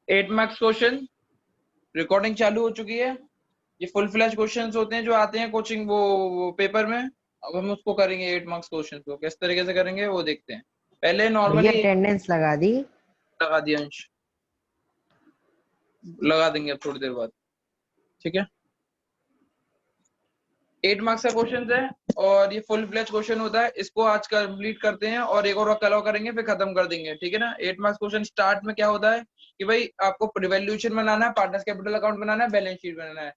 8 marks question. Recording चालू हो चुकी है। ये फुल फ्लैश क्वेश्चंस होते हैं जो आते हैं कोचिंग वो पेपर में। अब हम उसको करेंगे 8 मार्क्स क्वेश्चन को किस तरीके से करेंगे वो देखते हैं। पहले भैया नॉर्मली अटेंडेंस लगा दी। लगा दिया अंश, लगा देंगे अब थोड़ी देर बाद। ठीक है, 8 मार्क्स का क्वेश्चन है और ये फुल फ्लैश क्वेश्चन होता है। इसको आज कंप्लीट करते हैं और एक और कल करेंगे फिर खत्म कर देंगे। ठीक है ना। 8 मार्क्स क्वेश्चन स्टार्ट में क्या होता है कि भाई आपको रिवैल्यूएशन बनाना है, पार्टनर्स कैपिटल अकाउंट बनाना है, बैलेंस शीट बनाना है।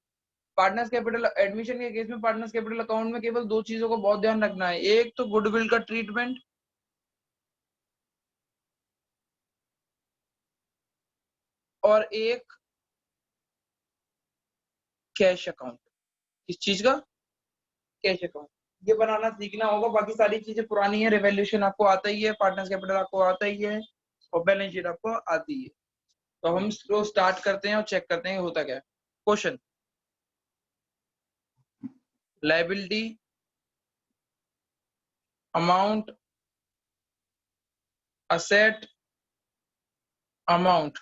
पार्टनर्स कैपिटल एडमिशन के केस में पार्टनर्स कैपिटल अकाउंट में केवल दो चीजों को बहुत ध्यान रखना है। एक तो गुडविल का ट्रीटमेंट और एक कैश अकाउंट। किस चीज का? Cash account. ये बनाना सीखना होगा। बाकी सारी चीजें पुरानी है। रिवैल्यूएशन आपको आता ही है, पार्टनर्स कैपिटल आपको आता ही है और बैलेंस शीट आपको आती है। तो हम इसको स्टार्ट करते हैं और चेक करते हैं होता क्या है। Question, liability amount asset amount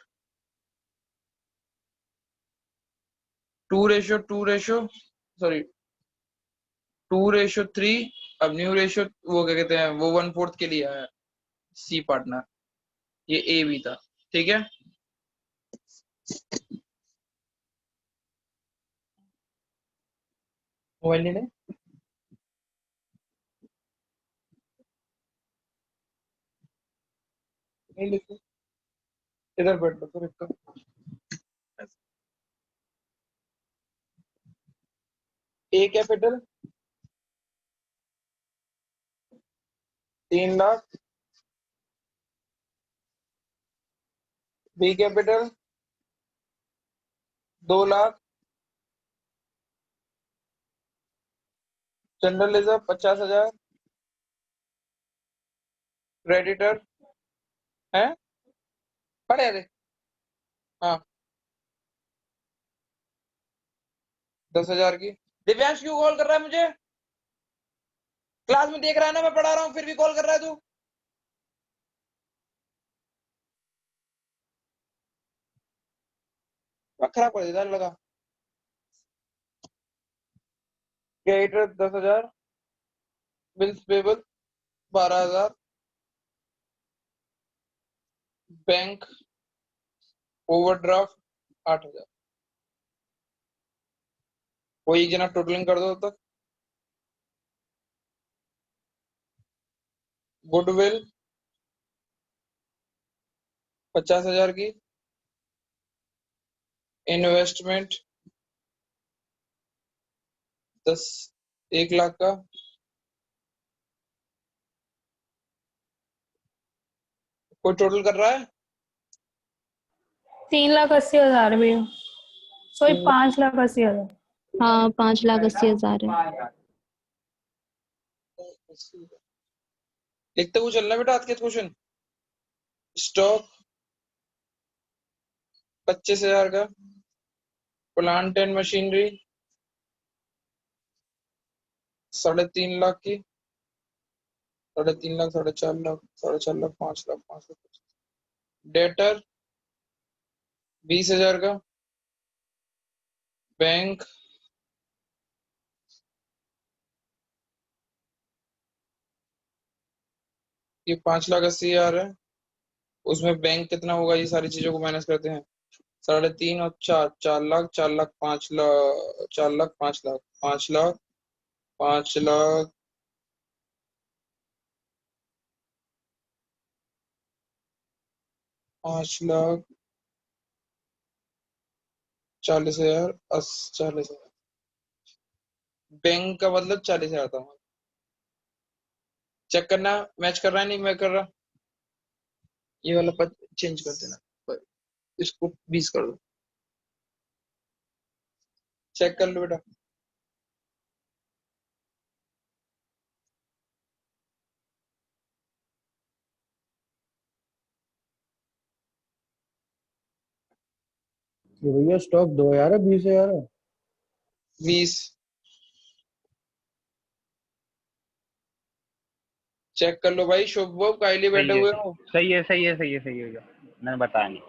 2:3। अब न्यू रेशियो वो क्या कहते हैं वो 1/4 के लिए है। सी पार्टनर, ये ए भी था। ठीक है, मोबाइल नहीं लिखो, इधर बैठ लो फिर इसका। A capital 3 lakh, B capital 2 lakh, general reserve 50,000, creditor है पढ़े थे। हाँ 10,000 की। दिव्यांश क्यों कॉल कर रहा है मुझे? क्लास में देख रहा है ना मैं पढ़ा रहा हूँ फिर भी कॉल कर रहा है तू। खराब कर देता लगा। Creditor 10,000, bills payable 12,000, bank overdraft 8,000। कोई एक जना टोटलिंग कर दो तब तक। गुडविल 50,000 की, इन्वेस्टमेंट 1 लाख का, कोई टोटल कर रहा है? 3,80,000 भी, कोई 5,80,000। हाँ 5,80,000 है। लिखते हुए चलना बेटा आज के क्वेश्चन। स्टॉक 25,000 का, प्लांट एंड मशीनरी 3.5 लाख की, 3.5 लाख, 4.5 लाख, 4.5 लाख, 5 लाख, 5 लाख। डेटर 20,000 का, बैंक ये 5,80,000 है। उसमें बैंक कितना होगा ये सारी चीजों को मैनेज करते हैं। 3.5 और 4 लाख, 4 लाख, 5 लाख, 4 लाख, 5 लाख, 5 लाख, 5 लाख, 5 लाख 40,000, 40,000। बैंक का मतलब 40,000 था। चेक करना मैच कर रहा है नहीं मैं कर रहा। ये वाला पद चेंज कर देना, इसको 20 कर दो। चेक कर लो बेटा। ये भैया स्टॉक 2,000 है, 20,000 है। 20 चेक कर लो भाई। शुभ काइली बैठे हुए हो। सही है भैया, मैंने बताया नहीं।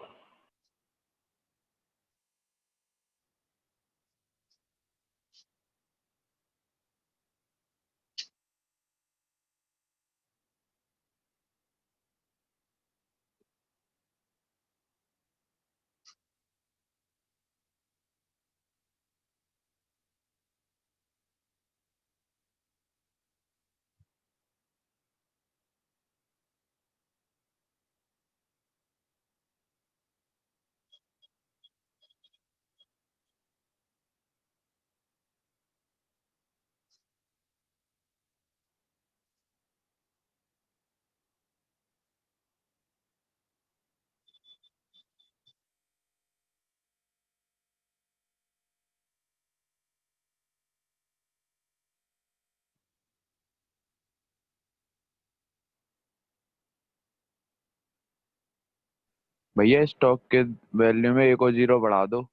भैया स्टॉक के वैल्यू में एक और जीरो बढ़ा दो।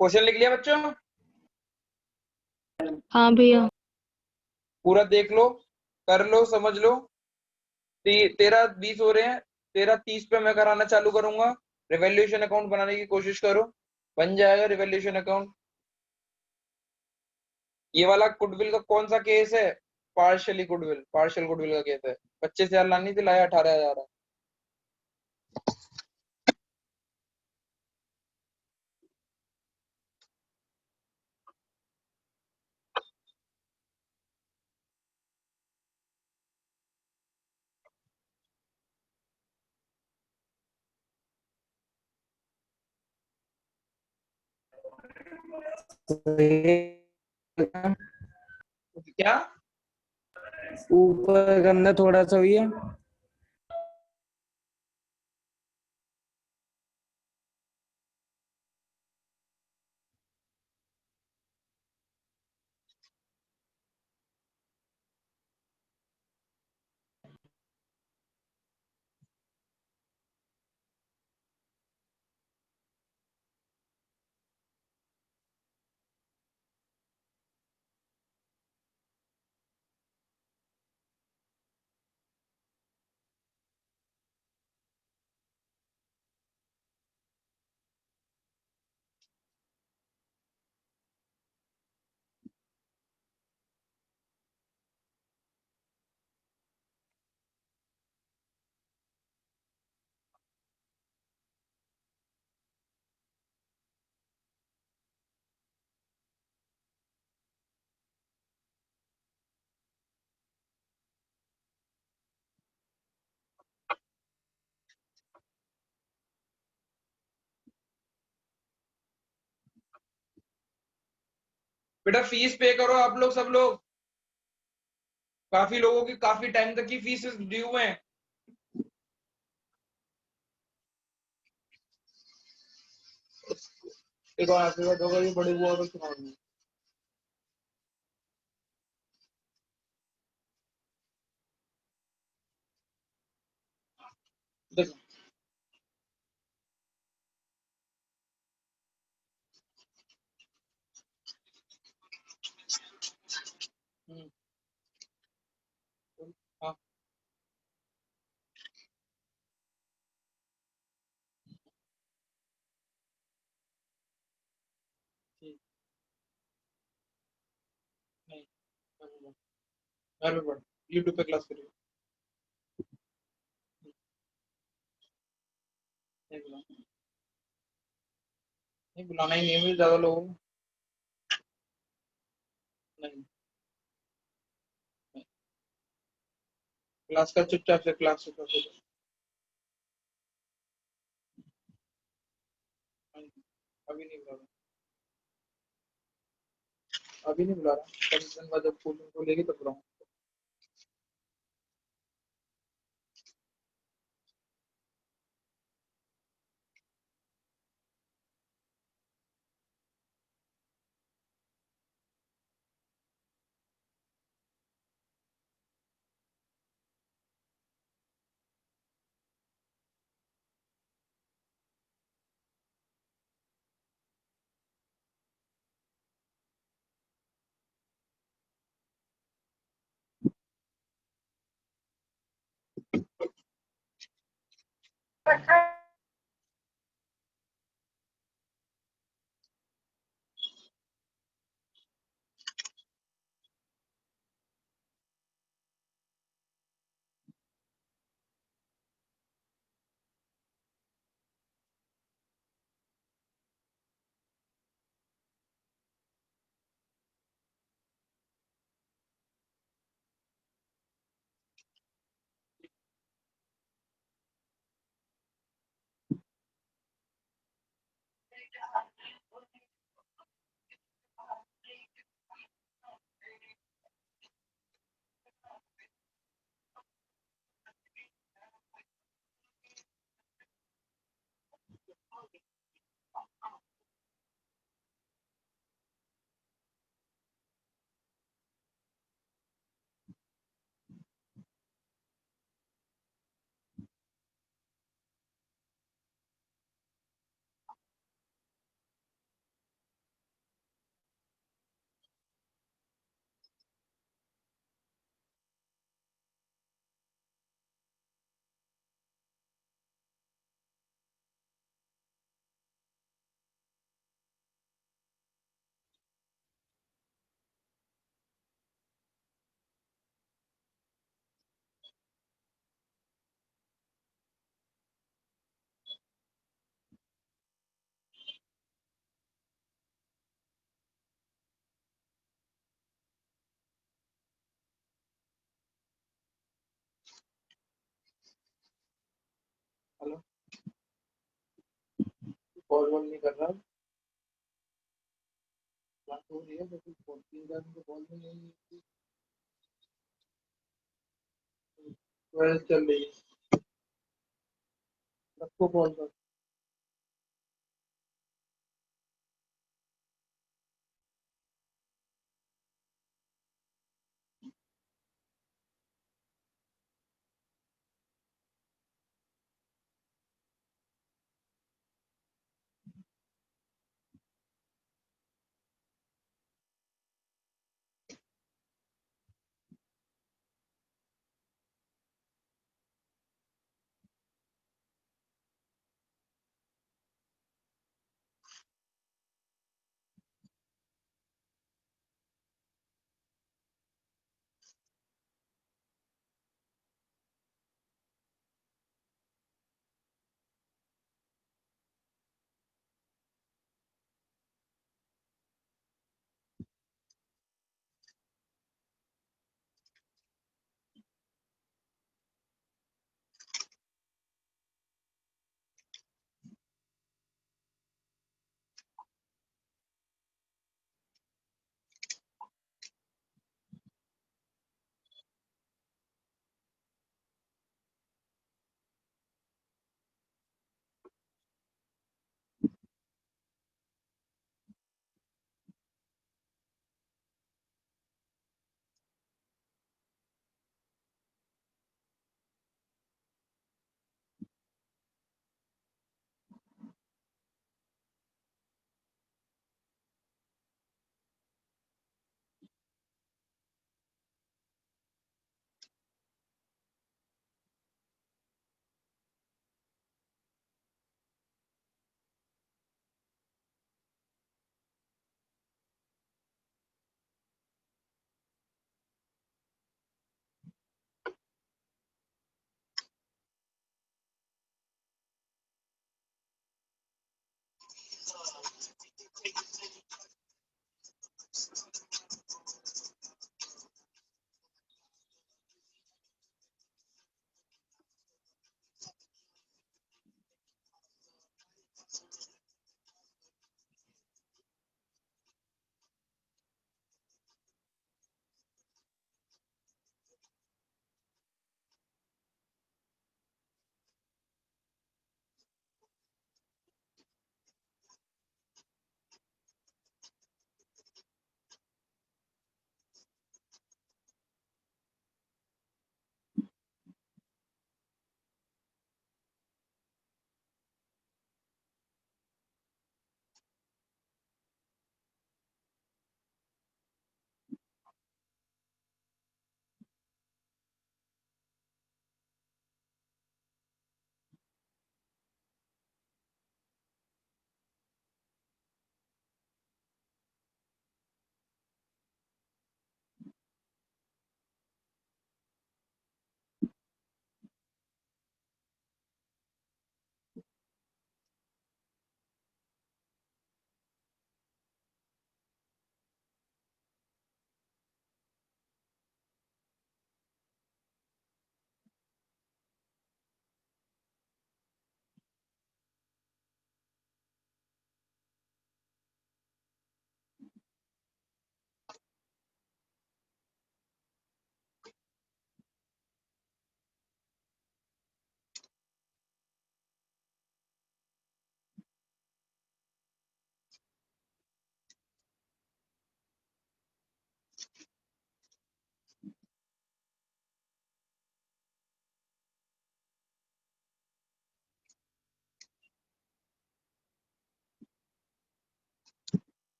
क्वेश्चन लिख लिया बच्चों? हाँ भैया। पूरा देख लो, कर लो, समझ लो। 13-20 हो रहे हैं, 13-30 पे मैं कराना चालू करूंगा। रिवैल्यूएशन अकाउंट बनाने की कोशिश करो, बन जाएगा रिवैल्यूएशन अकाउंट। ये वाला गुडविल का कौन सा केस है? पार्शियल गुडविल का केस है। 25,000 लानी थी, लाया 18,000। क्या? ऊपर करना थोड़ा सा हुई है। बेटा फीस पे करो आप लोग, सब लोग। काफी लोगों की काफी टाइम तक की फीस ड्यू है। एक और हैप्पी बर्थडे होगा, ये बड़ी बुआ को सुना दूँ। देखो, हाँ ठीक, नहीं, घर पे पढ़, यूट्यूब पे क्लास करिए। नहीं बुलाना, नहीं बुलाना ही नहीं है मुझे ज्यादा लोगों को। नहीं, क्लास का चुपचाप से क्लास से कर दो। नहीं, अभी नहीं बुला रहा, अभी नहीं बुला रहा, कम दिन बाद जब कूलिंग को लेगी तब बुलाऊंगा। हेलो, कॉल वॉल नहीं कर रहा, बात हो रही है, लेकिन 3 बार मुझे कॉल नहीं आई। 12 चल रही है, सबको कॉल कर।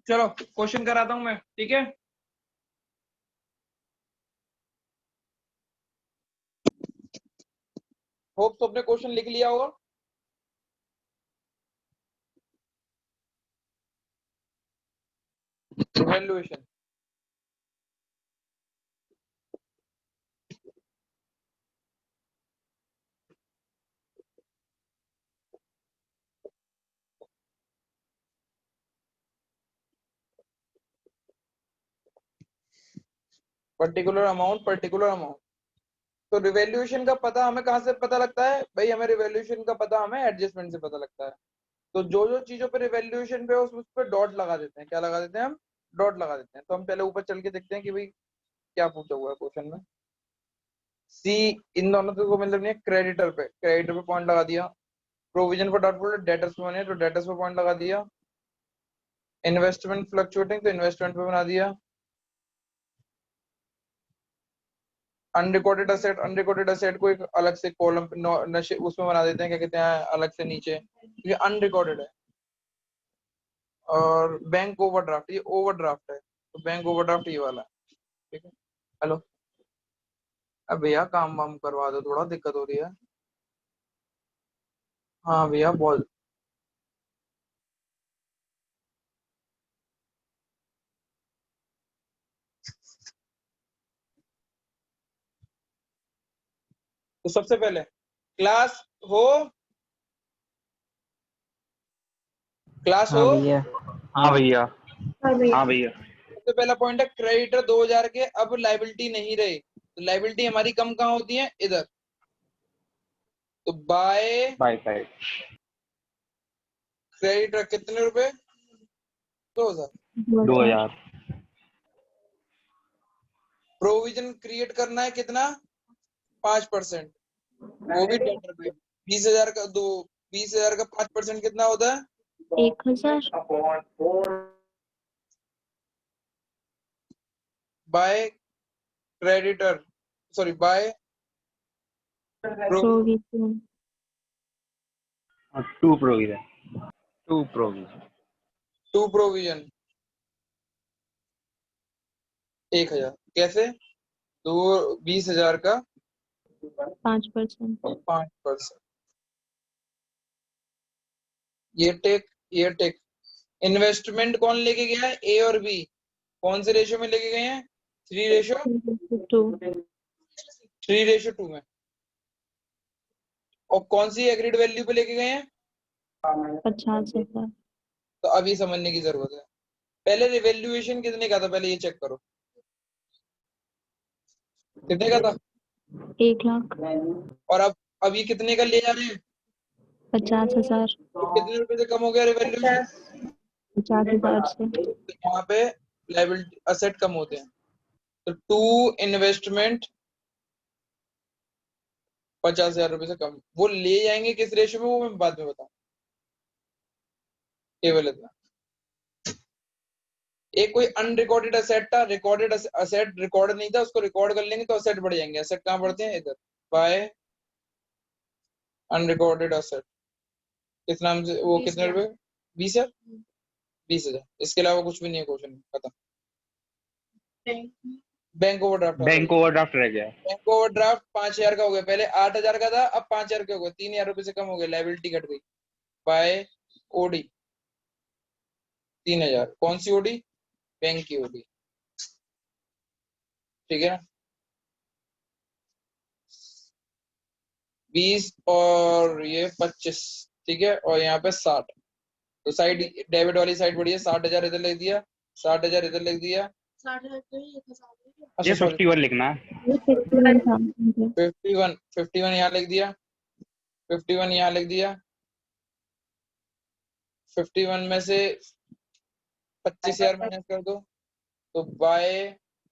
चलो क्वेश्चन कराता हूं मैं, ठीक है। होप तो अपने क्वेश्चन लिख लिया होगा। Evaluation, particular amount, particular amount. तो रिवैल्यूएशन का पता हमें कहाँ से पता लगता है भाई? हमें रिवैल्यूएशन का पता हमें एडजस्टमेंट से पता लगता है। तो जो जो चीजों पे रिवैल्यूएशन पे उस पर डॉट लगा देते हैं। क्या लगा देते हैं हम? डॉट लगा देते हैं। तो हम पहले ऊपर चल के देखते हैं कि भाई क्या पूछा हुआ है क्वेश्चन में। सी, इन दोनों को मतलब नहीं है। क्रेडिटर पे पॉइंट लगा दिया। प्रोविजन फॉर डाउटफुल डेटर्स पे बने तो डेटर्स पे पॉइंट लगा दिया। इन्वेस्टमेंट फ्लक्चुएटिंग तो इन्वेस्टमेंट पे बना दिया। अनरिकॉर्डेड असेट को एक अलग से कॉलम उसमें बना देते हैं, क्या कहते हैं, अलग से नीचे, क्योंकि अनरिकॉर्डेड है। और बैंक ओवरड्राफ्ट, ये ओवरड्राफ्ट है, तो बैंक ओवरड्राफ्ट ये वाला है, ठीक है। हेलो, अब भैया काम वाम करवा दो, थोड़ा दिक्कत हो रही है। हाँ भैया बोल। तो सबसे पहले क्लास हो, क्लास हो। हाँ भैया। हाँ भैया। हाँ भैया। हाँ भैया। सबसे पहला पॉइंट है क्रेडिटर 2000 के अब लाइबिलिटी नहीं रहे, तो लाइबिलिटी हमारी कम कहाँ होती है? इधर। तो बाय बाय साइड। क्रेडिटर कितने रुपए? 2000। 2000। प्रोविजन क्रिएट करना है कितना? 5%। वो भी डेटर पे 20,000 का 20,000 का 5% कितना होता है? 1000। By creditor, sorry by provision. 2 provision. 2 provision. Two provision 1000। कैसे? तो 20,000 का 5%। 5%। ये टेक इन्वेस्टमेंट कौन लेके गया है? ए और बी कौन से रेशियो में लेके गए हैं? 2। 3:2 में। और कौन सी एग्रीड वैल्यू पे लेके गए हैं? 50,000। तो अब ये समझने की जरूरत है। पहले रिवैल्यूएशन कितने का था, पहले ये चेक करो कितने का था। 1,00,000। और अब ये कितने का ले जा रहे हैं? 50,000। तो कितने रुपए से कम हो गया रिवैल्यूएशन? 50,000 से। तो वहां पे लायबिलिटी असेट कम होते हैं। तो टू इन्वेस्टमेंट 50,000 रुपए से कम। वो ले जाएंगे किस रेशियो में, वो मैं बाद में बताऊं। केवल इतना। एक कोई अनरिकॉर्डेड असेट था, रिकॉर्डेड असेट रिकॉर्ड नहीं था, उसको रिकॉर्ड कर लेंगे तो असेट बढ़ जाएंगे। असेट कहाँ बढ़ते हैं? इधर बाय अनरिकॉर्डेड असेट। किस नाम से? वो कितने रुपए? 20,000। 20,000, इसके अलावा कुछ भी नहीं है क्वेश्चन में, खत्म। बैंक ओवरड्राफ्ट आ गया। बैंक ओवरड्राफ्ट रह गया। बैंक ओवरड्राफ्ट 5,000 का हो गया, पहले 8,000 का था, अब 5,000 का हो गया, 3,000 रुपए से कम हो गया, लायबिलिटी घट गई। By OD 3,000। कौन सी ओडी? बैंक की ओडी, ठीक है। 20 और ये 25, ठीक है। और यहाँ पे 60, तो साइड डेबिट वाली साइड बढ़ी है। 60,000 इधर लिख दिया, 60,000 इधर लिख दिया। अच्छा ये सॉरी, 51 लिखना है। ये 51,000 है। 51 यहाँ लिख दिया, 51 यहाँ लिख दिया। 51 में से 25,000 माइनस कर दो, तो बाय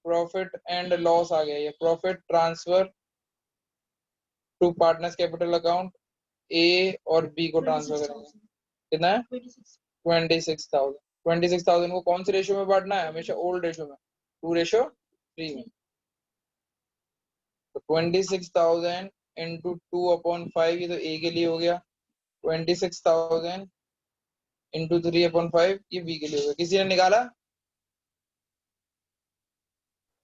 प्रॉफिट एंड लॉस आ गया। ये profit transfer to partners capital account, A और बी को ट्रांसफर करेंगे। कितना है? 26,000। 26,000 को कौन से रेशियो में बांटना है? हमेशा ओल्ड रेशियो में, 2:3 में। तो 26,000 इंटू 2/5, ये तो ए के लिए हो गया। 26,000 इंटू 3/5 ये बी के लिए होगा। किसी ने निकाला?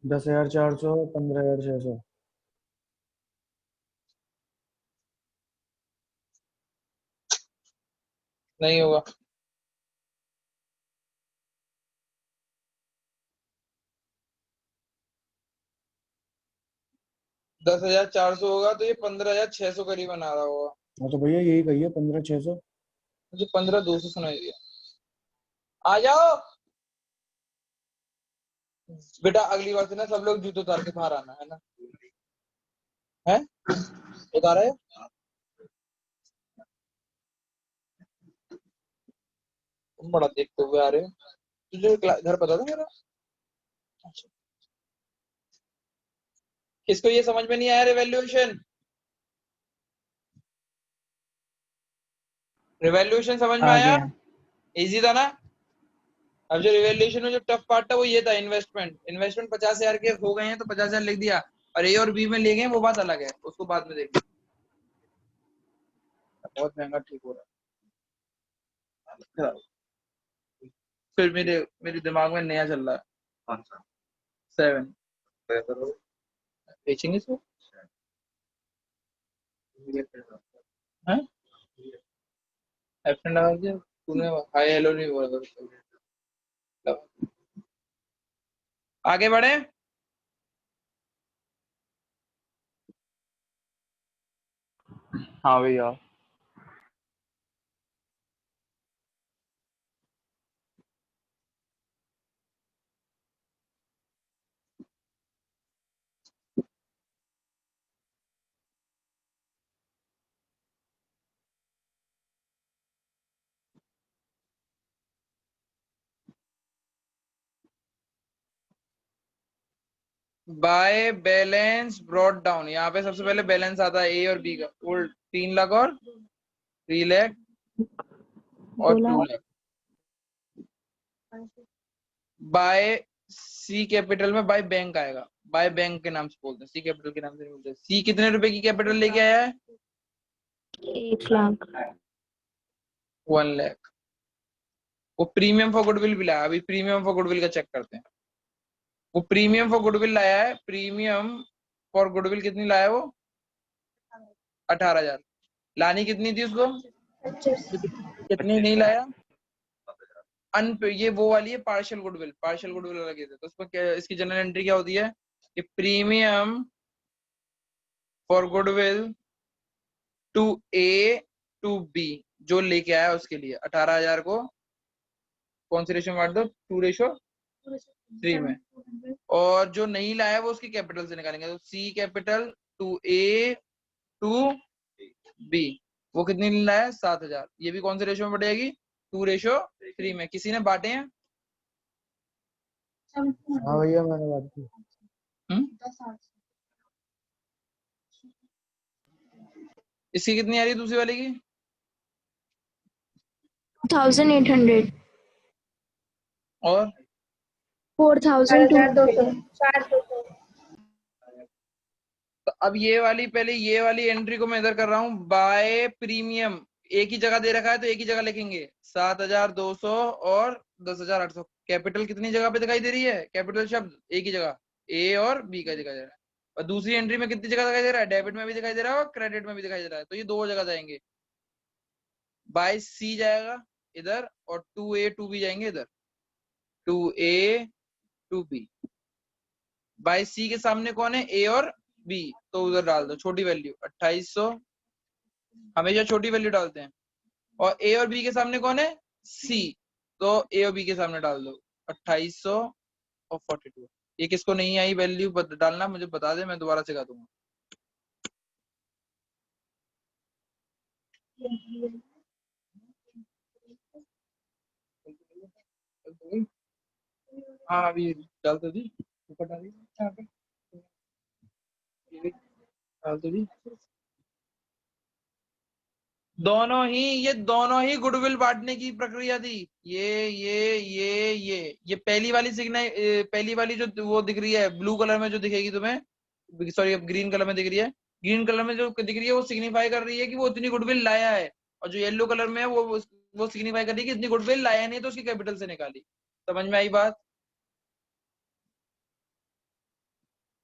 10,400, 15,600। नहीं होगा। दस हजार चार सौ होगा तो ये 15,600 करीब बना रहा होगा। हाँ तो भैया यही कहिए 15,600। मुझे 15,200 सुनाई दिया। आ जाओ बेटा, अगली बार से ना सब लोग जूते उतार के बाहर आना है ना। है उतारा है? तुम बड़ा देखते हुए आ रहे हो। तुझे घर पता था मेरा? अच्छा। किसको ये समझ में नहीं आया रिवैल्यूएशन? रिवैल्यूएशन समझ में आ आया? गया। इजी था ना? अब जो रिवैल्यूएशन में जो टफ पार्ट था वो ये था, इन्वेस्टमेंट। इन्वेस्टमेंट 50,000 के हो गए हैं तो 50,000 लिख दिया, और ए और बी में ले गए वो बात अलग है, उसको बाद में देखेंगे। बहुत महंगा ठीक हो रहा है। फिर मेरे दिमाग में नया चल रहा है 7 बेचेंगे इसको। हैं? एफ लगा दिया तूने, हाई हेलो नहीं बोला था। आगे बढ़े। हाँ भैया। बाय बैलेंस ब्रॉट डाउन, यहाँ पे सबसे पहले बैलेंस आता है ए और बी का। वो 3 लाख और 3 लाख और 2 2 लाख। लाख। बाय सी कैपिटल में बाय बैंक आएगा, बाय बैंक के नाम से बोलते हैं, सी कैपिटल के नाम से नहीं बोलते। सी कितने रुपए की कैपिटल लेके आया है? 1 लाख। 1 लाख। वो प्रीमियम फॉर गुडविल भी लाया, अभी प्रीमियम फॉर गुडविल का चेक करते हैं। वो प्रीमियम फॉर गुडविल लाया है, प्रीमियम फॉर गुडविल कितनी लाया वो? 18,000। लानी कितनी थी उसको? कितनी नहीं लाया? ये वो वाली है पार्शियल गुडविल, पार्शियल गुडविल लगे थे तो उसमें इसकी जनरल एंट्री क्या होती है कि premium for goodwill to A to B जो लेके आया उसके लिए 18,000 को कौन सी रेशो में बांट दो? 2:3 में। और जो नहीं लाया वो उसकी कैपिटल से निकालेंगे, तो C capital to A to B वो कितनी लाया? 7,000। ये भी कौन से रेशो में बढ़ेगी? 2:3 में। किसी ने बांटे हैं? हाँ भैया मैंने बात की। इसकी कितनी आ रही है दूसरी वाले की? 2,800। और 4,200। तो अब ये वाली, पहले ये वाली एंट्री को मैं इधर कर रहा हूँ बाय प्रीमियम। एक ही जगह दे रखा है तो एक ही जगह लिखेंगे 7,200 और 10,800। कैपिटल कितनी जगह पे दिखाई दे रही है? कैपिटल शब्द एक ही जगह ए और बी का दिखाई दे रहा है। और दूसरी एंट्री में कितनी जगह दिखाई दे रहा है? डेबिट में भी दिखाई दे रहा है और क्रेडिट में भी दिखाई दे रहा है, तो ये दो जगह जाएंगे। बाय सी जाएगा इधर और 2A 2B जाएंगे इधर। 2A 2B बाय सी के सामने कौन है? ए और बी, तो उधर डाल दो छोटी वैल्यू 2800, हमेशा छोटी वैल्यू डालते हैं। और ए और बी के सामने कौन है? सी, तो ए और बी के सामने डाल दो 2800 और 42। ये किसको नहीं आई वैल्यू डालना मुझे बता दे, मैं दोबारा सिखा दूंगा। हाँ अभी डाल दो दी, ऊपर डाल दी, यहाँ पे डाल दो दी। ये दोनों ही गुडविल बांटने की प्रक्रिया थी। ये पहली वाली पहली वाली जो वो दिख रही है ब्लू कलर में जो दिखेगी तुम्हें, सॉरी अब ग्रीन कलर में दिख रही है, ग्रीन कलर में जो दिख रही है वो सिग्निफाई कर रही है कि वो उतनी गुडविल लाया है। और जो येलो कलर में है वो वो सिग्निफाई कर रही है कि इतनी गुडविल लाया नहीं तो उसकी कैपिटल से निकाली। समझ में आई बात?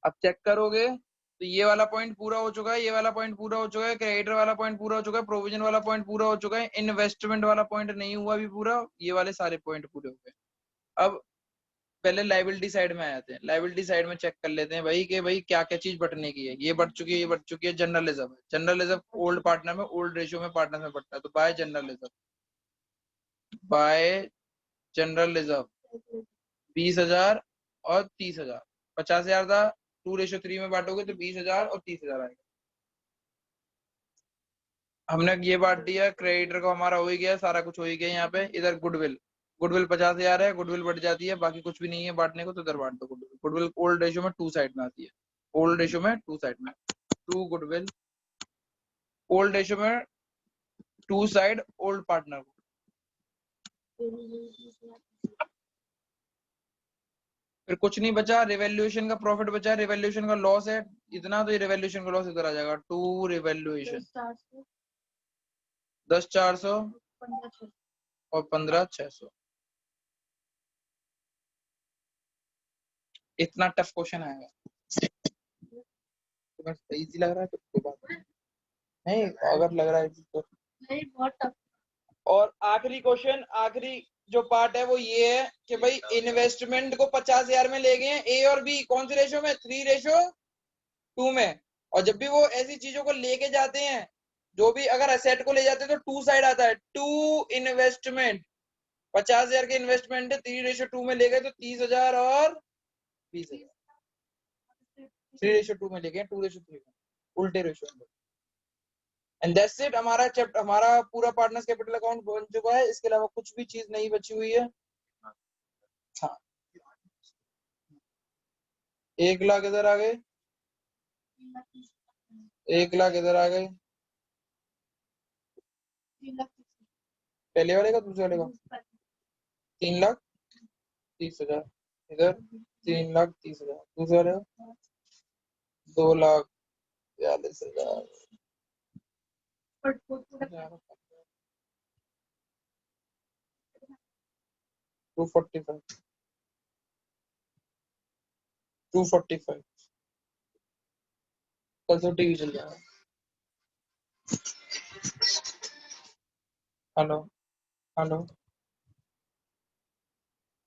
अब चेक करोगे तो ये वाला पॉइंट पूरा हो चुका है, ये वाला पॉइंट पूरा हो चुका है, क्रेडिटर वाला पॉइंट पूरा हो चुका है, प्रोविजन वाला पॉइंट पूरा हो चुका है, इन्वेस्टमेंट वाला पॉइंट नहीं हुआ अभी पूरा, ये वाले सारे पॉइंट पूरे हो गए। अब पहले लाइबिलिटी साइड में आ जाते हैं। लाइबिलिटी साइड में चेक कर लेते हैं भाई कि भाई क्या क्या चीज बटने की है। ये बढ़ चुकी है, ये बढ़ चुकी है। जनरल रिजर्व है, जनरल रिजर्व ओल्ड पार्टनर में, ओल्ड रेशियो में पार्टनर में बढ़ता है, तो bye general reserve, bye general reserve 20,000 और 30,000। 50,000 था, 2:3 में बांटोगे तो 20,000 और 30,000 आएगा। हमने ये बांट दिया, क्रेडिटर को हमारा हो ही गया, सारा कुछ हो ही गया। यहाँ पे इधर गुडविल, गुडविल 50,000 है, गुडविल बढ़ जाती है, बाकी कुछ भी नहीं है बांटने को, तो इधर बांट दो गुडविल। गुडविल ओल्ड रेशियो में 2 साइड में आती है, ओल्ड रेशियो में 2 साइड में, 2 गुडविल ओल्ड रेशियो में 2 साइड ओल्ड पार्टनर को। फिर कुछ नहीं बचा, रिवैल्यूएशन का प्रॉफिट बचा, रिवैल्यूएशन का लॉस है इतना, तो ये रिवैल्यूएशन का लॉस इधर आ जाएगा, 2 रिवैल्यूएशन 10,400 और 15,600। इतना टफ क्वेश्चन आएगा। तुम्हें इजी लग रहा है तो कोई बात नहीं, अगर लग रहा है तो। बहुत टफ। और आखिरी क्वेश्चन, आखिरी जो पार्ट है वो ये है कि भाई इन्वेस्टमेंट को 50,000 में ले गए हैं, ए और बी कौन सी रेशो में, 3:2 में। और जब भी वो ऐसी चीजों को लेके जाते हैं, जो भी अगर असेट को ले जाते हैं तो 2 साइड आता है, 2 इन्वेस्टमेंट। 50,000 के इन्वेस्टमेंट 3:2 में ले गए तो 30,000 और 20,000। 3:2 में ले गए, 2:3 में, उल्टे रेशो में। And that's it. हमारा चैप्टर, हमारा पूरा पार्टनर्स कैपिटल अकाउंट बन चुका है। इसके अलावा कुछ भी चीज नहीं बची हुई है। हाँ, 1 लाख इधर आ गए, 1 लाख इधर आ गए, पहले वाले का, दूसरे वाले का 3,30,000 इधर, 3,30,000 दूसरे वाले का, 2,42,000, 245, 245। कल तो टीवी चल जाएगा। हेलो, हेलो,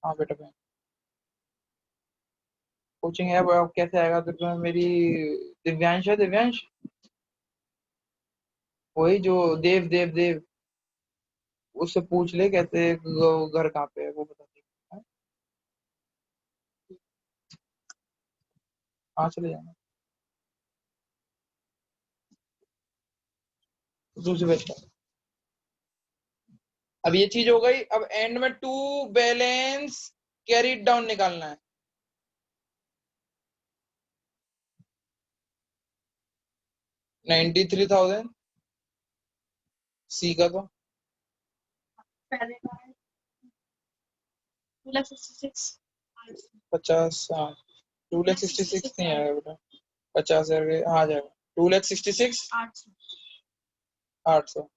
हाँ बेटा बहन, कोचिंग है, अब कैसे आएगा तो मेरी दिव्यांश है, दिव्यांश वही जो देव देव देव, उससे पूछ ले कैसे घर कहाँ पे है वो बता देगा। हाँ चले जाना, दूसरी बैच का। अब ये चीज हो गई। अब एंड में टू बैलेंस कैरी डाउन निकालना है। $93,000 सी का तो 50, हाँ 2,66,000 नहीं आएगा बेटा, 50,000 आ जाएगा, 2,66,800।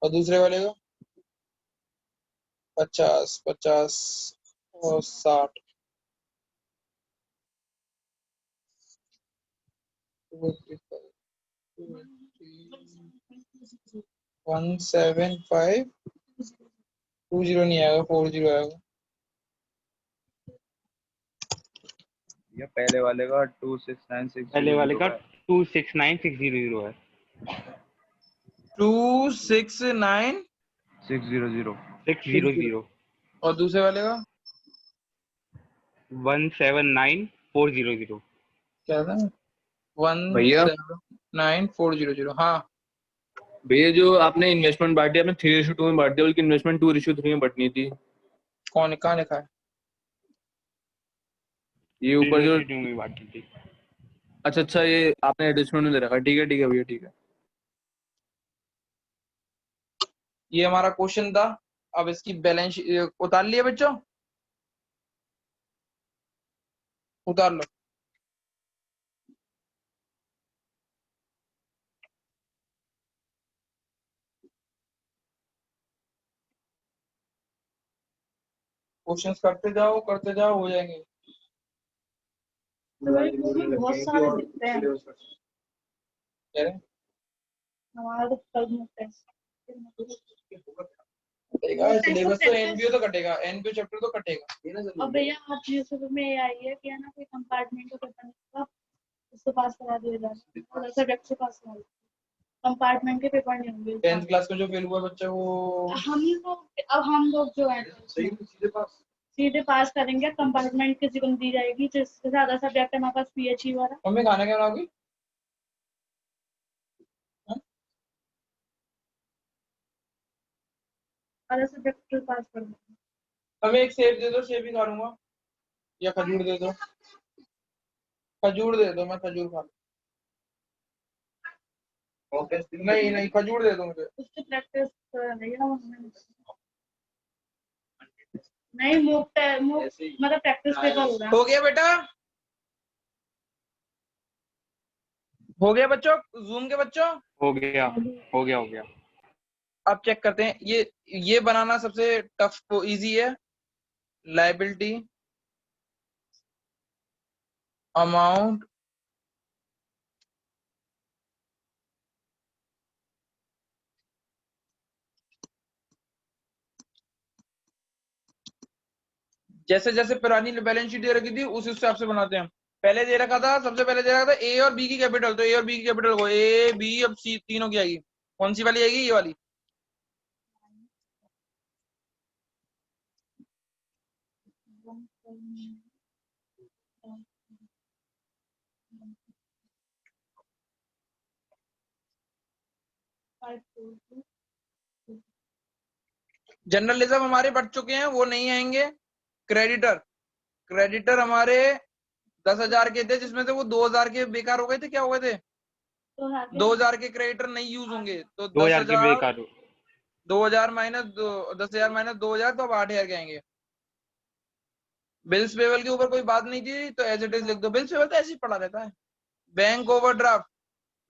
और दूसरे वाले का 50, 50 और 60, 17520 नहीं आएगा, 40 आएगा। ये पहले वाले का 269,600 पहले वाले का है। 269,600 है। 269 600 600 और दूसरे वाले का 179,400। क्या था, भैया 179,400। हाँ भैया जो आपने इन्वेस्टमेंट बांटी आपने 3:2 में बांट दिया, बल्कि इन्वेस्टमेंट 2:3 में बांटनी थी। कौन, कहाँ लिखा है? ये ऊपर जो, 3:2 में बांटी थी। अच्छा ये आपने एडजस्टमेंट में दे रखा है, ठीक है भैया, ठीक है। ये हमारा क्वेश्चन था। अब इसकी बैलेंस उतार लिया बच्चों, उतार लो। क्वेश्चंस करते जाओ हो जाएंगे। तो भाई वो भी बहुत सारे दिखते हैं कह रहे हैं? हमारे तो कल में टेस्ट कटेगा सिलेबस तो एनपीओ तो कटेगा, एनपीओ चैप्टर तो कटेगा। अब भैया आप न्यूज़पेपर में ये आई है कि है ना कोई कंपार्टमेंट का पेपर निकला उससे पास करा दिया जाए और सब्जेक्ट से पास करा कंपार्टमेंट के पेपर नहीं होंगे 10th क्लास का जो फेल हुआ बच्चा वो हम लोग जो है सीधे पास करेंगे। कंपार्टमेंट किसी को नहीं दी जाएगी जिससे ज्यादा सब्जेक्ट हमारे पास पीएचई वाला मम्मी खाना क्या बनाओगी? आधा सब्जेक्ट पास कर देंगे। हमें एक सेब दे दो, सेब ही खा लूंगा, या खजूर दे दो, खजूर दे दो, मैं खजूर खा लूं। नहीं नहीं खजूर दे दो मुझे। उसकी प्रैक्टिस नहीं मुफ्त मतलब प्रैक्टिस पेपर हो रहा है। हो गया बेटा, हो गया बच्चों, जूम के बच्चों हो गया हो गया हो गया। अब चेक करते हैं। ये बनाना सबसे टफ इजी है। लायबिलिटी अमाउंट जैसे जैसे पुरानी बैलेंस शीट दे रखी थी उस हिसाब से बनाते हैं। पहले दे रखा था, सबसे पहले दे रखा था ए और बी की कैपिटल, तो ए और बी की कैपिटल को ए बी, अब सी तीनों की आएगी। कौन सी वाली आएगी? ये वाली। जर्नलिज्म हमारे बढ़ चुके हैं, वो नहीं आएंगे। क्रेडिटर, क्रेडिटर हमारे 10,000 के थे, जिसमें से वो 2,000 के बेकार हो गए थे। क्या हो गए थे? 2,000 के क्रेडिटर नहीं यूज होंगे, तो 2000 के 10,000, बेकार हो। 2,000 माइनस 10,000 माइनस 2,000, तो अब 8,000 के आएंगे। बिल्स पेबल के ऊपर कोई बात नहीं थी, तो एज इट इज लिख दो। बिल्स पेबल तो ऐसे ही पड़ा रहता है। बैंक ओवरड्राफ्ट,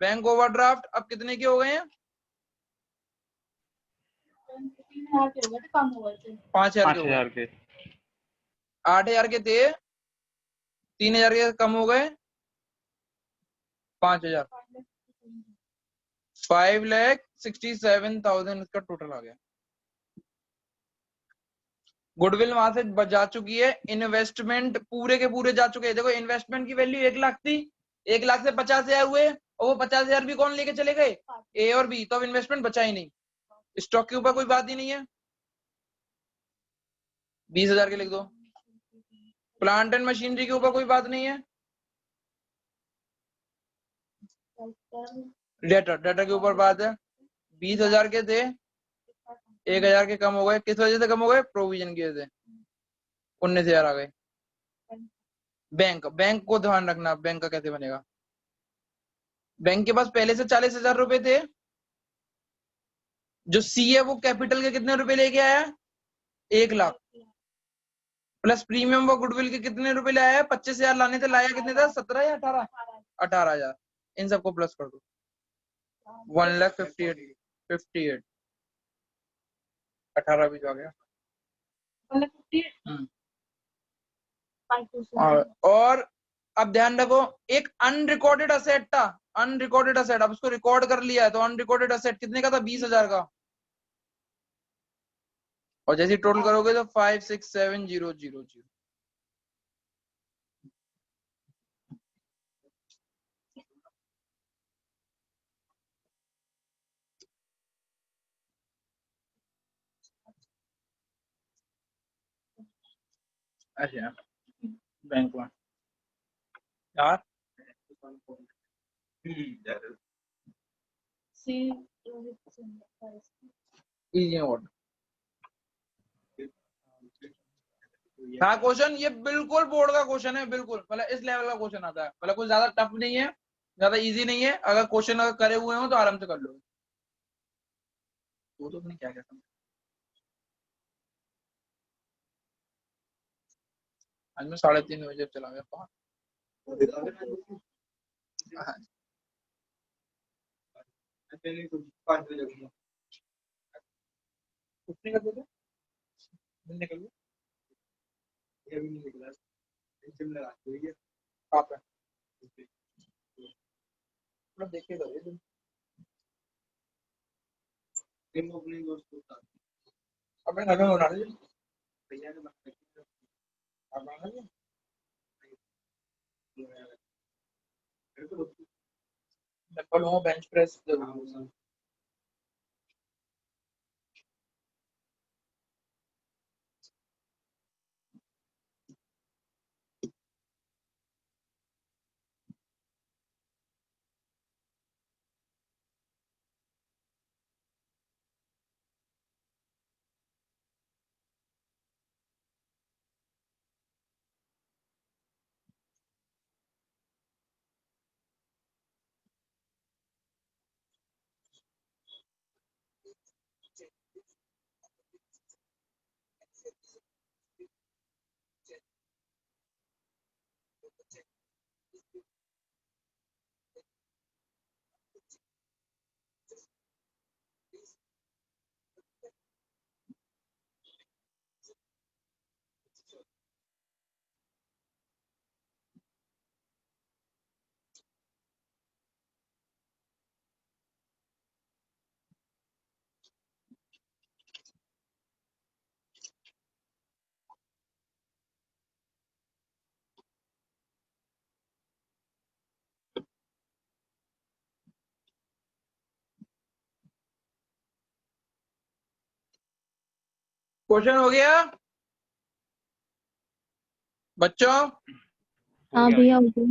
बैंक ओवरड्राफ्ट अब कितने के हो गए हैं? 5,000 के हो गए। 5000 के। 8,000 के थे, 3,000 के कम हो गए, 5,000, 5,67,000 इसका टोटल आ गया। गुडविल वहां से जा चुकी है। इन्वेस्टमेंट पूरे के पूरे जा चुके हैं। देखो इन्वेस्टमेंट की वैल्यू 1,00,000 थी, 1,00,000 से 50,000 हुए, और वो 50,000 भी कौन लेके चले गए? ए और बी। तो अब इन्वेस्टमेंट बचा ही नहीं। स्टॉक के ऊपर कोई बात ही नहीं है, 20,000 के लिख दो। प्लांट एंड मशीनरी के ऊपर कोई बात नहीं है। डेटर, डेटर के ऊपर बात है। 20,000 के थे, 1,000 के कम हो गए। किस वजह से कम हो गए? प्रोविजन की वजह से। 19,000 आ गए। बैंक, बैंक को ध्यान रखना, बैंक का कैसे बनेगा। बैंक के पास पहले से 40,000 रुपए थे। जो सी है वो कैपिटल के कितने रुपए लेके आया? 1,00,000 प्लस प्रीमियम वो गुडविल के कितने रुपए ले आया? 25,000 लाने थे, लाया कितने था? 17 या 18? 18,000। इन सबको प्लस कर दो, 1,58,58 18 भी तो आ गया। और अब ध्यान रखो, एक अनरिकॉर्डेड असेट था, अनरिकॉर्डेड असेट। अब उसको रिकॉर्ड कर लिया है, तो अनरिकॉर्डेड असेट कितने का था? 20,000 का। और जैसे टोटल करोगे तो 5,67,000। अच्छा बैंक में यार इजी व्हाट। हाँ क्वेश्चन ये बिल्कुल बोर्ड का क्वेश्चन है, बिल्कुल मतलब इस लेवल का क्वेश्चन आता है, मतलब कुछ ज्यादा टफ नहीं है, ज्यादा इजी नहीं है। अगर क्वेश्चन अगर करे हुए हो तो आराम से कर लो। वो तो अपने क्या कहता हूँ, आज मैं 3:30 बजे चला गया। कुछ नहीं कर देते निकल गए। आप है। मतलब देखे तो ये अपने घर में बना लीजिए। आप बना लीजिए। डंबल हो बेंच प्रेस जरूर। क्वेश्चन हो गया बच्चों? हाँ भैया हो गया।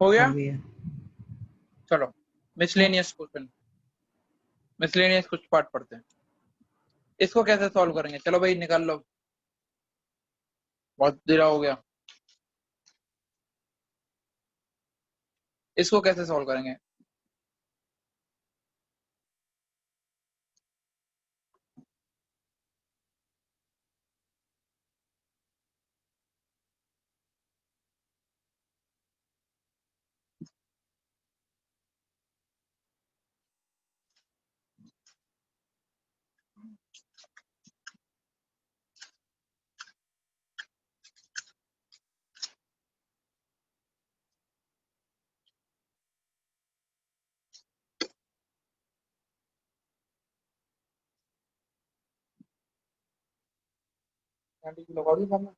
हो गया? चलो मिसलेनियस क्वेश्चन, मिसलेनियस कुछ पार्ट पढ़ते हैं। इसको कैसे सॉल्व करेंगे? चलो भाई निकाल लो, बहुत देर हो गया। इसको कैसे सॉल्व करेंगे? लगा दी सामने।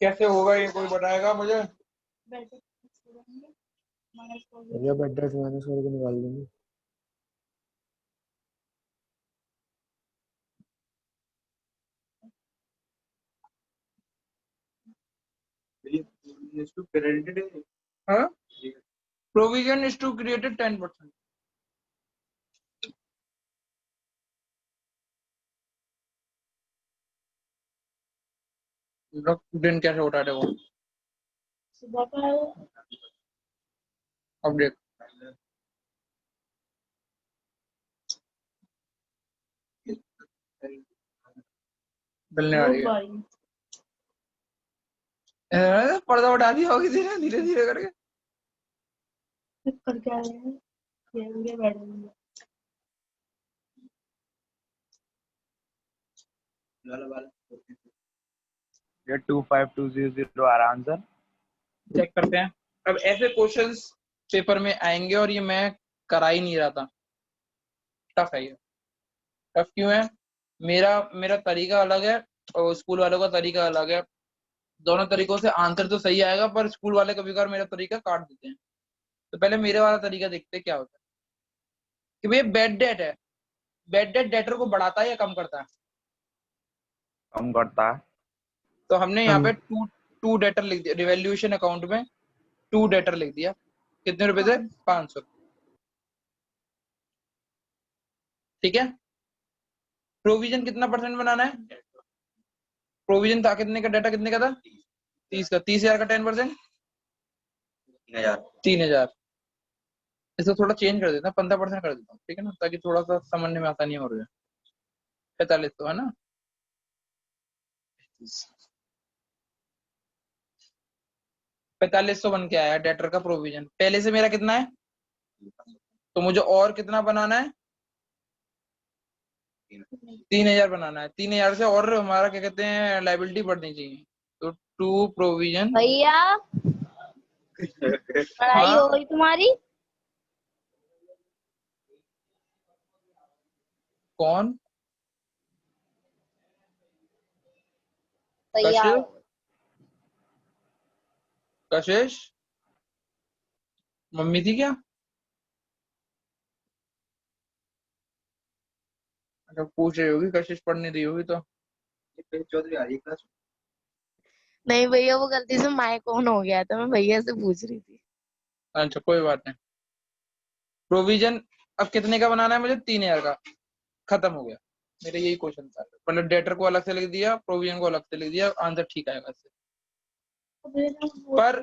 कैसे होगा ये कोई बताएगा मुझे? भैया बेड रेट माइनस करके निकाल देंगे। हाँ? Provision is to create 10%. दिन कैसे उठा रहे हो? सुबह का अब देख मिलने वाली है। पर्दा उठा दिया होगी धीरे धीरे धीरे करके। करके आए हैं, खेलेंगे बैठेंगे। ये 25200 आर आंसर। चेक करते हैं। अब ऐसे क्वेश्चंस पेपर में आएंगे और ये मैं करा ही नहीं रहा था। टफ है ये। टफ क्यों है? मेरा तरीका अलग है और स्कूल वालों का तरीका अलग है। दोनों तरीकों से आंसर तो सही आएगा, पर स्कूल वाले कभी कभार मेरा तरीका काट देते हैं। तो पहले मेरे वाला तरीका देखते हैं क्या होता है कि भैया बेड डेट है, बेड डेट डेटर को बढ़ाता है या कम करता है? कम करता है। तो हमने यहाँ पे टू डेटर लिख दिया, रिवैल्यूएशन अकाउंट में टू डेटर लिख दिया। कितने रुपए थे? 500। ठीक है। प्रोविजन कितना परसेंट बनाना है? प्रोविजन था कितने का, डेटा कितने का था? 30 का। 30,000 का 10%? 3,000। इसको थोड़ा चेंज कर देता हूँ, 15% कर देता हूँ, ठीक है ना, ताकि थोड़ा सा समझने में आसानी हो रही है। 4500 है ना। 4500 बन के आया डेटर का प्रोविजन। पहले से मेरा कितना है? तो मुझे और कितना बनाना है? 3,000 बनाना है। 3,000 से और हमारा क्या कहते हैं, लाइबिलिटी बढ़नी चाहिए। तो टू प्रोविजन। भैया पढ़ाई हाँ हो गई तुम्हारी? कौन? तैयार कशिश? कशिश मम्मी थी क्या? अच्छा पूछ रही होगी, कशिश पढ़ने दी होगी तो। चौधरी आ रही है। नहीं भैया, वो गलती से माइक ऑन हो गया था, मैं भैया से पूछ रही थी। अच्छा कोई बात नहीं। प्रोविजन अब कितने का बनाना है मुझे? 3,000 का। खत्म हो गया। मेरा यही क्वेश्चन था, मतलब डेटर को अलग से लिख दिया, प्रोविजन को अलग से लिख दिया, आंसर ठीक आएगा इससे। पर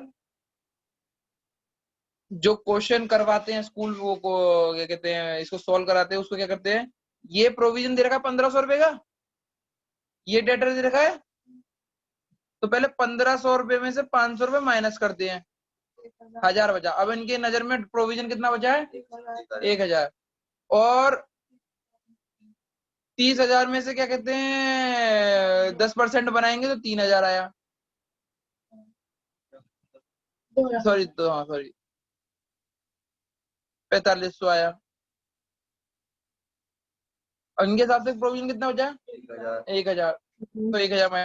जो क्वेश्चन करवाते हैं स्कूल, वो को क्या कहते हैं, इसको सॉल्व कराते हैं, उसको क्या करते हैं, ये प्रोविजन दे रखा है 1,500 रुपए का, ये डेटर दे रखा है, तो पहले 1,500 रुपए में से 500 रुपए माइनस करते हैं, 1,000 बचा। अब इनके नजर में प्रोविजन कितना बचा है? 1,000। और 30,000 में से क्या कहते हैं 10% बनाएंगे तो 3,000 आया। सॉरी, तो हाँ सॉरी, 4,500 आया। और इनके हिसाब से प्रोविजन कितना बचा? 1,000। तो 1,000 में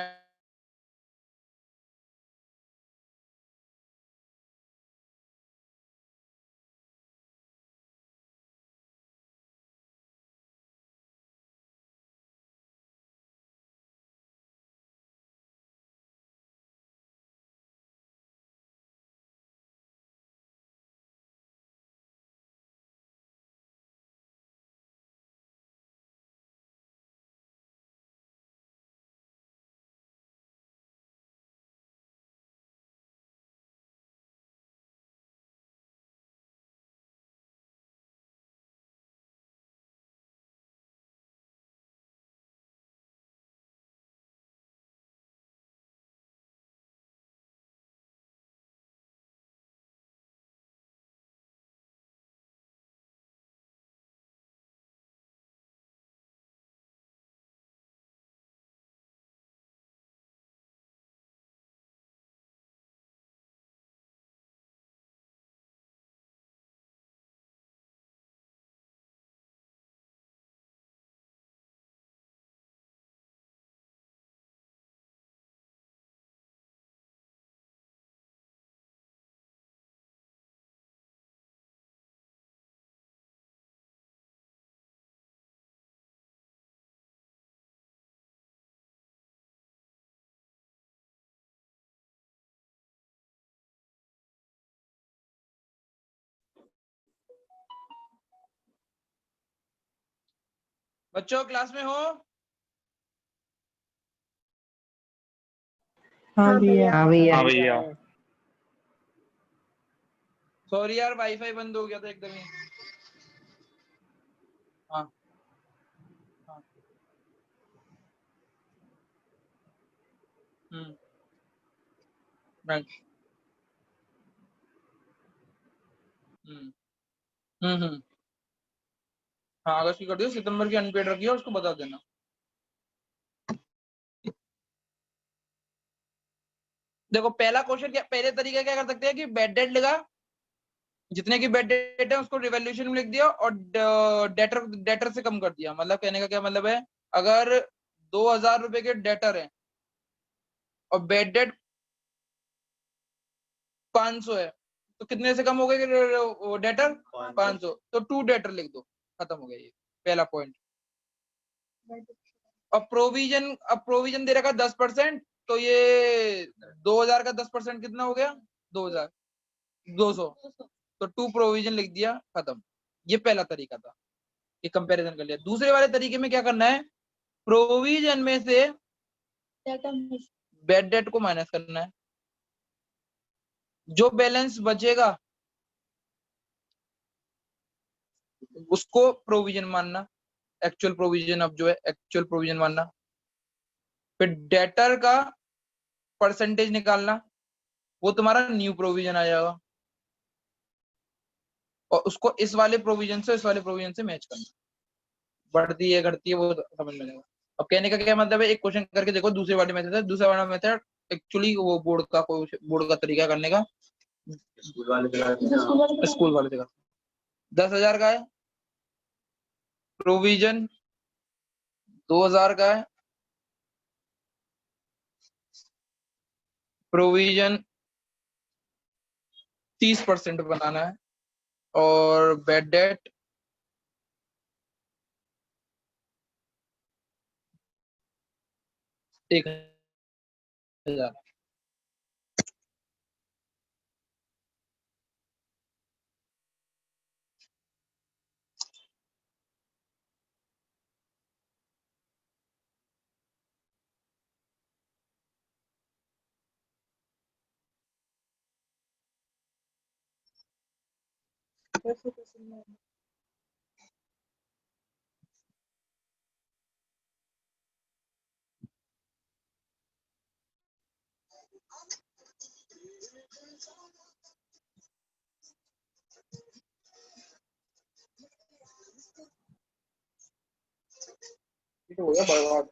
बच्चों क्लास में हो? हाँ भैया। हाँ भैया। सॉरी यार, वाईफाई बंद हो गया था एकदम ही। हाँ हाँ। राइट। हम्म। हाँ अगस्त की कर दियो, सितंबर की अनपेड रखी है, उसको बता देना। देखो पहला क्वेश्चन क्या, पहले तरीका क्या कर सकते हैं कि बेड डेट लगा, जितने की बेड डेट है उसको रिवैल्यूएशन में लिख दिया और डेटर डेटर से कम कर दिया। मतलब कहने का क्या मतलब है, अगर 2,000 रुपए के डेटर है और बेड डेट 500 है, तो कितने से कम हो गए डेटर? 500। तो टू डेटर लिख दो, खत्म हो गया ये पहला पॉइंट। और प्रोविजन, अब प्रोविजन दे रखा 10%, तो ये 2000 का 10% कितना हो गया? 2000, 200। तो टू प्रोविजन लिख दिया, खत्म। ये पहला तरीका था, ये कंपैरिजन कर लिया। दूसरे वाले तरीके में क्या करना है, प्रोविजन में से बैड डेट को माइनस करना है, जो बैलेंस बचेगा उसको प्रोविजन मानना, एक्चुअल प्रोविजन, अब जो है एक्चुअल प्रोविजन मानना। फिर डेटर का परसेंटेज निकालना, वो तुम्हारा न्यू प्रोविजन आ जाएगा, और उसको इस वाले प्रोविजन से इस वाले प्रोविजन से मैच करना। बढ़ती है घटती है वो समझ में आएगा। अब कहने का क्या मतलब है, एक क्वेश्चन करके देखो, दूसरे वाले मेथड है, दूसरा वाला मेथड एक्चुअली वो बोर्ड का तरीका करने का, स्कूल वाले जगह 10,000 का है, प्रोविजन 2,000 का है, प्रोविजन 30% बनाना है, और बैड डेट 1,000। ये तो हो गया बर्बाद।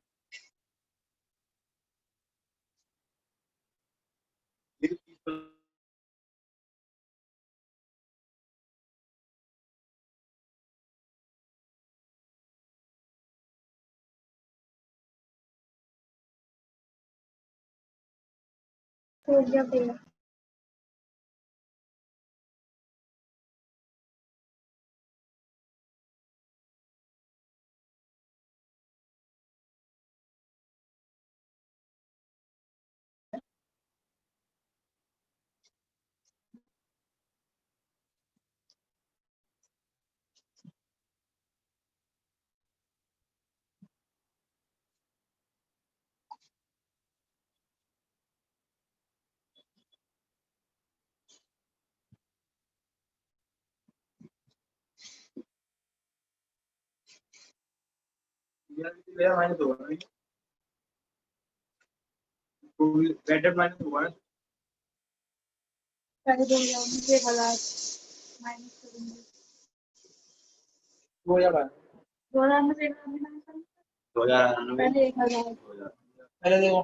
हो गया भैया। पहले 2,000 मुझे 1,000 माइनस करूंगी। 2,000 में से 1,000 माइनस करूंगी। 2099 पहले 1,000। पहले देखो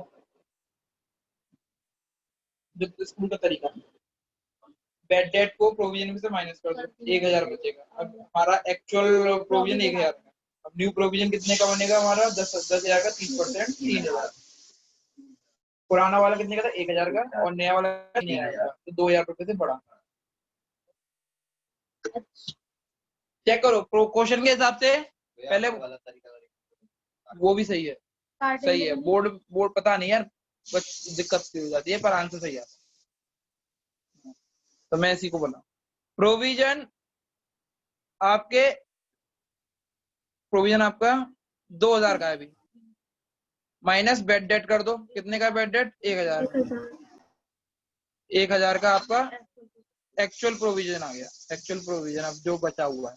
जो स्कूल का तरीका, बैड डेट को प्रोविजन में से माइनस कर दो, 1,000 बचेगा। अब हमारा एक्चुअल प्रोविजन 1,000 है, अब न्यू प्रोविजन कितने का बनेगा हमारा? 10,000 का 30%, 3,000। पुराना वाला कितने का था? 1,000 का, और नया वाला 3,000 का, तो 2,000 रुपए से बढ़ा। चेक करो क्वेश्चन के हिसाब से, पहले वो भी सही है, सही है। बोर्ड पता नहीं यार, बस दिक्कत सी हो जाती है, पर आंसर सही है। तो मैं इसी को बोला, प्रोविजन आपके, प्रोविजन आपका 2,000 का है अभी, माइनस बैड डेट कर दो, कितने का बैड डेट? 1,000। 1,000 का आपका एक्चुअल प्रोविजन आ गया, एक्चुअल प्रोविजन अब जो बचा हुआ है,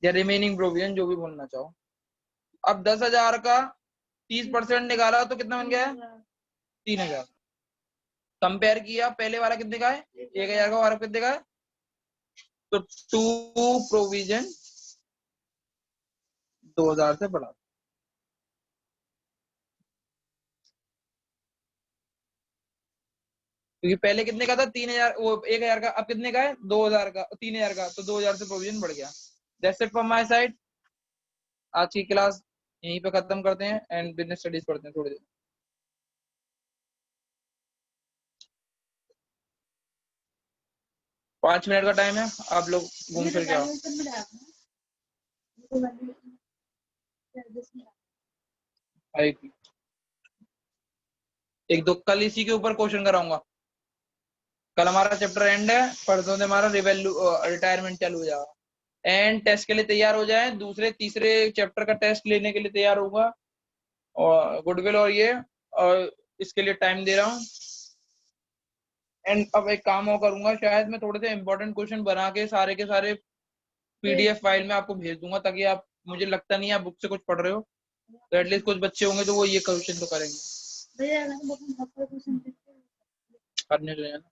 या रिमेनिंग प्रोविजन, जो भी बोलना चाहो। अब 10,000 का 30% निकाला तो कितना बन गया है? 3,000। कंपेयर किया, पहले वाला कितने का है? 1,000 का, और कितने का है? तो टू प्रोविजन 2,000 से बढ़ा, क्योंकि पहले कितने का था? 3,000, वो 1,000 का, अब कितने का है? 2,000 का, 3,000 का, तो 2,000 से प्रोविजन बढ़ गया। That's it from my side. आज की क्लास यहीं पे खत्म करते हैं, एंड बिजनेस स्टडीज पढ़ते हैं थोड़ी देर। 5 मिनट का टाइम है, आप लोग घूम फिर के आओ। एक दो कल इसी के ऊपर क्वेश्चन कराऊंगा। कल हमारा चैप्टर एंड है, परसों से हमारा रिटायरमेंट चालू हो जाएगा। एंड टेस्ट के लिए तैयार हो जाए, दूसरे तीसरे चैप्टर का टेस्ट लेने के लिए तैयार होगा, और गुडविल और ये, और इसके लिए टाइम दे रहा हूँ। एंड अब एक काम और करूंगा, शायद मैं थोड़े से इंपॉर्टेंट क्वेश्चन बना के सारे पीडीएफ फाइल में आपको भेज दूंगा, ताकि आप, मुझे लगता नहीं आप बुक से कुछ पढ़ रहे हो, तो एटलीस्ट कुछ बच्चे होंगे तो वो ये क्वेश्चन तो करेंगे, भैया अगर हम अपने धक्का क्वेश्चन देखते हैं करने जो है ना।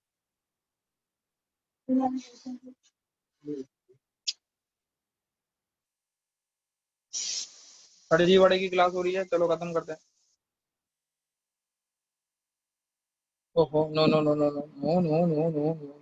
फर्जी वाले की क्लास हो रही है, चलो खत्म करते हैं। ओहो no no no no no no no no no no